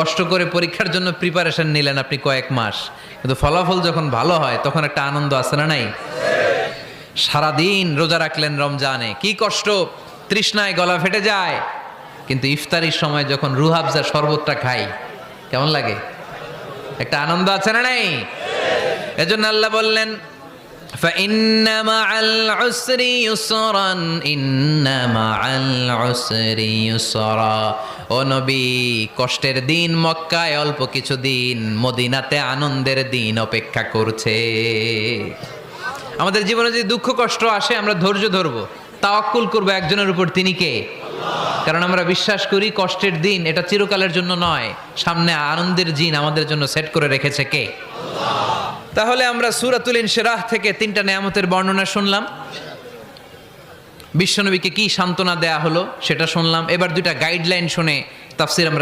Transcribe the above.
কষ্ট করে পরীক্ষার জন্য প্রিপারেশন নিলেন আপনি কয়েক মাস, কিন্তু ফলাফল যখন ভালো হয় তখন একটা আনন্দ আছে না নাই? সারাদিন রোজা রাখলেন রমজানে, কি কষ্ট, তৃষ্ণায় গলা ফেটে যায়, কিন্তু ইফতারির সময় যখন রুহ আফজা শরবতটা খাই কেমন লাগে? একটা আনন্দ আছে না নাই? এজন্য আল্লাহ বললেন فإن مع العسر يسرا إن مع العسر يسرا। ও নবী, কষ্টের দিন মক্কায় অল্প কিছু দিন, মদিনাতে আনন্দের দিন অপেক্ষা করছে। আমাদের জীবনে যদি দুঃখ কষ্ট আসে আমরা ধৈর্য ধরবো, তাওয়াক্কুল করবো একজনের উপর, তিনি কে? কারণ আমরা বিশ্বাস করি কষ্টের দিন এটা চিরকালের জন্য নয়, সামনে আনন্দের দিন আমাদের জন্য সেট করে রেখেছে কে? তাহলে আমরা সূরাতুল ইনশিরাহ থেকে 3টা নেয়ামতের বর্ণনা শুনলাম, বিশ্বনবীকে কি সান্ত্বনা দেয়া হলো সেটা শুনলাম। এবার 2টা গাইডলাইন শুনে তাফসীর আমরা